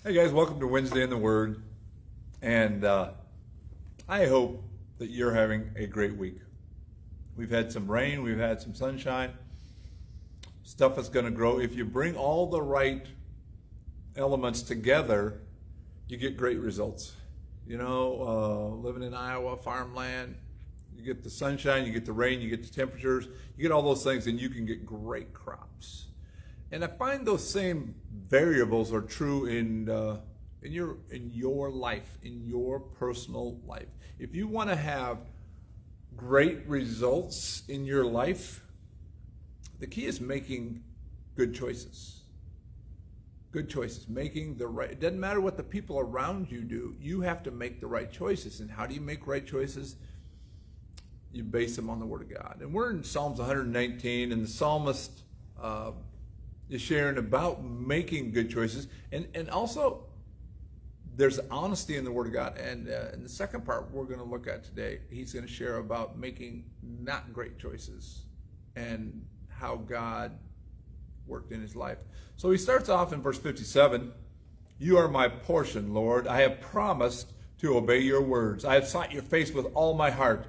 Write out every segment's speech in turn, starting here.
Hey guys, welcome to Wednesday in the Word, and I hope that you're having a great week. We've had some rain, we've had some sunshine. Stuff is going to grow. If you bring all the right elements together, you get great results. Living in Iowa, farmland, you get the sunshine, you get the rain, you get the temperatures, you get all those things, and you can get great crops. And I find those same variables are true in your life, in your personal life. If you want to have great results in your life, the key is making good choices. Good choices, making the right. It doesn't matter what the people around you do. You have to make the right choices. And how do you make right choices? You base them on the Word of God. And we're in Psalms 119, and the psalmist is sharing about making good choices, and also there's honesty in the Word of God. And in the second part we're going to look at today, he's going to share about making not great choices and how God worked in his life. So he starts off in verse 57, "You are my portion, Lord. I have promised to obey your words. I have sought your face with all my heart.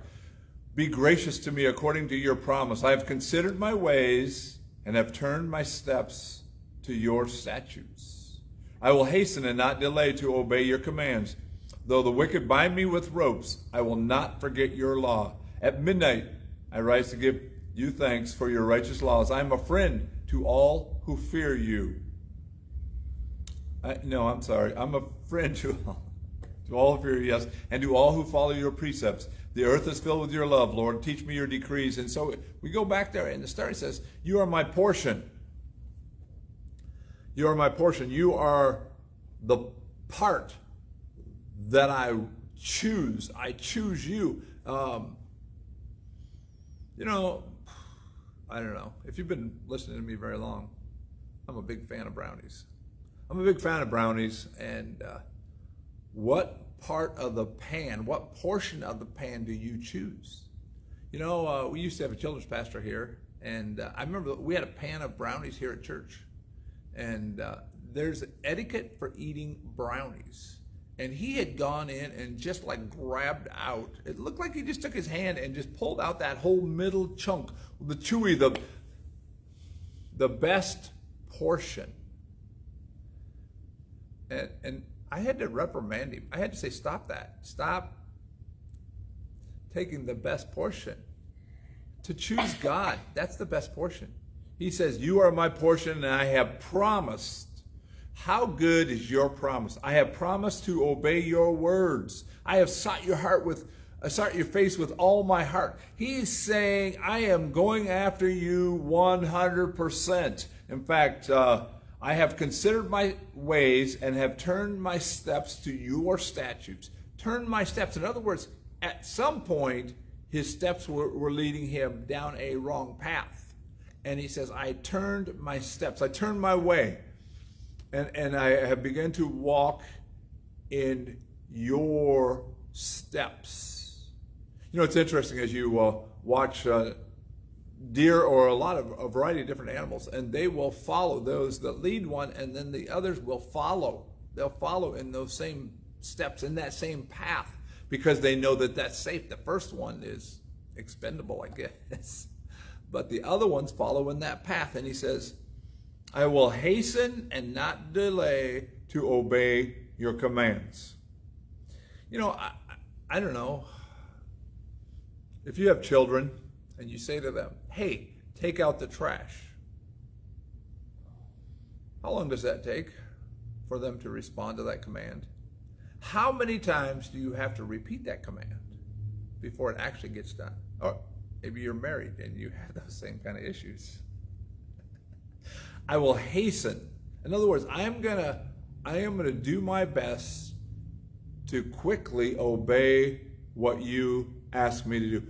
Be gracious to me according to your promise. I have considered my ways and have turned my steps to your statutes. I will hasten and not delay to obey your commands. Though the wicked bind me with ropes, I will not forget your law. At midnight I rise to give you thanks for your righteous laws. I am a friend to all who fear you." I'm a friend to all who fear you, yes, and to all who follow your precepts. The earth is filled with your love, Lord. Teach me your decrees. And so we go back there, and the start says, "You are my portion. You are my portion. You are the part that I choose. I choose you." I don't know. If you've been listening to me very long, I'm a big fan of brownies. And what part of the pan, what portion of the pan do you choose? We used to have a children's pastor here, and I remember we had a pan of brownies here at church. And there's etiquette for eating brownies. And he had gone in and just like grabbed out, it looked like he just took his hand and just pulled out that whole middle chunk, the chewy, the best portion. And I had to reprimand him. I had to say, stop that. Stop taking the best portion. To choose God, that's the best portion. He says, "You are my portion, and I have promised." How good is your promise? "I have promised to obey your words. I have sought your face with all my heart." He's saying, I am going after you 100%. In fact, I have considered my ways and have turned my steps to your statutes. Turned my steps. In other words, at some point, his steps were leading him down a wrong path. And he says, I turned my steps. I turned my way. And I have begun to walk in your steps. It's interesting as you watch deer or a variety of different animals, and they will follow those that lead one, and then the others will follow. They'll follow in those same steps, in that same path, because they know that that's safe. The first one is expendable, I guess. But the other ones follow in that path. And he says, I will hasten and not delay to obey your commands. I don't know. If you have children and you say to them, hey, take out the trash, how long does that take for them to respond to that command? How many times do you have to repeat that command before it actually gets done? Or maybe you're married and you have those same kind of issues. I will hasten. In other words, I am gonna do my best to quickly obey what you ask me to do.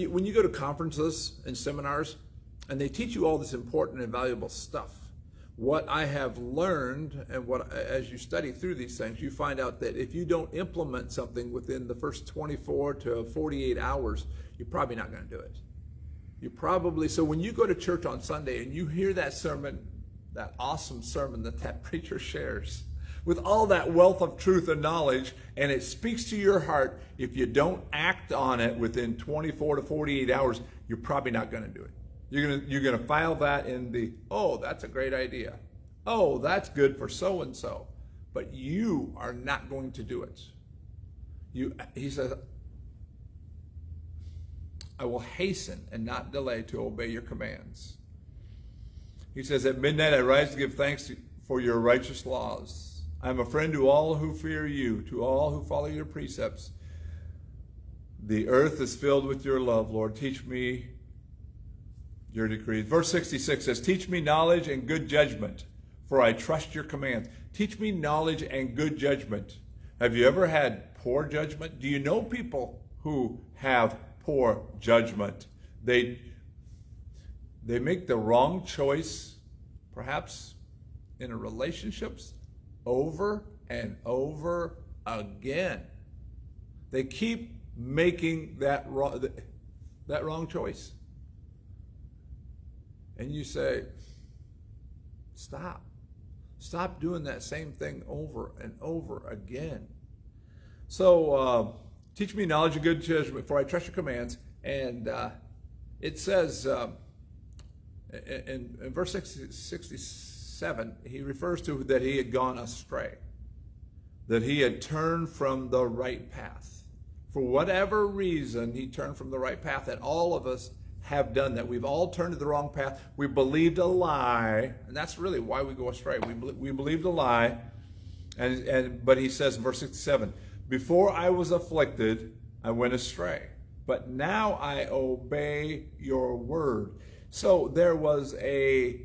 When you go to conferences and seminars, and they teach you all this important and valuable stuff, what I have learned, and as you study through these things, you find out that if you don't implement something within the first 24 to 48 hours, you're probably not going to do it. So when you go to church on Sunday and you hear that sermon, that awesome sermon that preacher shares, with all that wealth of truth and knowledge, and it speaks to your heart. If you don't act on it within 24 to 48 hours, you're probably not going to do it. You're gonna file that in the, oh, that's a great idea. Oh, that's good for so and so. But you are not going to do it. He says, I will hasten and not delay to obey your commands. He says, at midnight I rise to give thanks for your righteous laws. I am a friend to all who fear you, to all who follow your precepts. The earth is filled with your love, Lord. Teach me your decrees. Verse 66 says, teach me knowledge and good judgment, for I trust your commands. Teach me knowledge and good judgment. Have you ever had poor judgment? Do you know people who have poor judgment? They make the wrong choice, perhaps in a relationships, over and over again. They keep making that wrong choice. And you say, stop. Stop doing that same thing over and over again. So, teach me knowledge and good judgment, for I trust your commands. And it says in verse 67, he refers to that he had gone astray, that he had turned from the right path. For whatever reason, he turned from the right path, and all of us have done that. We've all turned to the wrong path. We believed a lie, and that's really why we go astray. We believed a lie, but he says in verse 67, before I was afflicted, I went astray, but now I obey your word. So there was a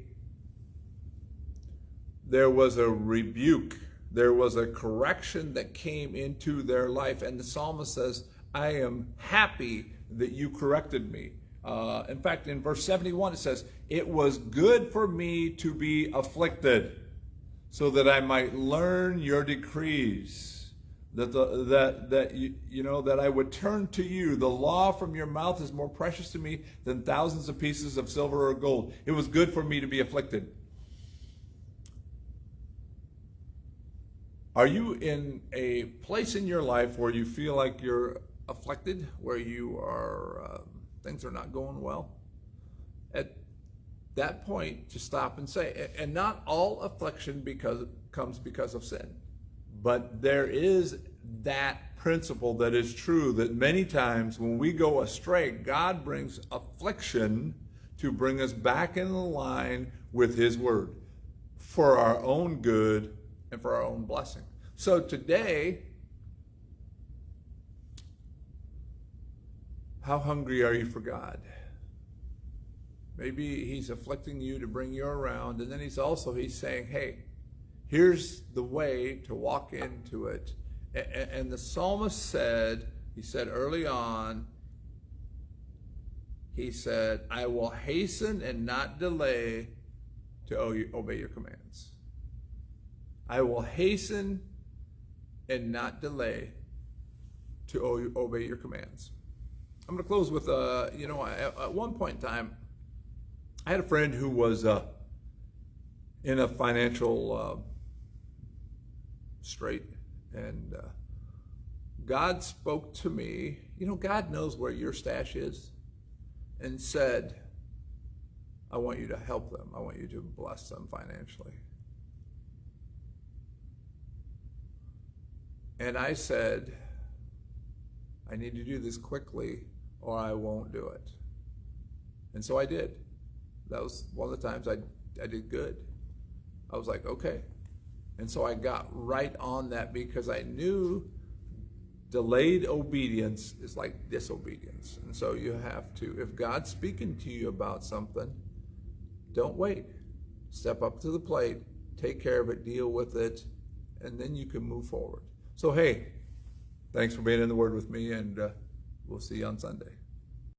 rebuke, there was a correction that came into their life, and the psalmist says, I am happy that you corrected me. In fact, in verse 71, it says, it was good for me to be afflicted so that I might learn your decrees, that I would turn to you. The law from your mouth is more precious to me than thousands of pieces of silver or gold. It was good for me to be afflicted. Are you in a place in your life where you feel like you're afflicted, where you are... things are not going well? At that point, to stop and say, and not all affliction comes because of sin, but there is that principle that is true, that many times when we go astray, God brings affliction to bring us back in line with his word for our own good and for our own blessing. So today, how hungry are you for God? Maybe he's afflicting you to bring you around, and then he's saying, hey, here's the way to walk into it. And the psalmist he said early on, he said, I will hasten and not delay to obey your commands. I will hasten and not delay to obey your commands. I'm going to close with, at one point in time, I had a friend who was in a financial strait, and God spoke to me. God knows where your stash is, and said, I want you to help them. I want you to bless them financially. And I said, I need to do this quickly or I won't do it. And so I did. That was one of the times I did good. I was like, okay. And so I got right on that, because I knew delayed obedience is like disobedience. And so you have to, if God's speaking to you about something, don't wait. Step up to the plate, take care of it, deal with it, and then you can move forward. So, hey, thanks for being in the Word with me, and we'll see you on Sunday.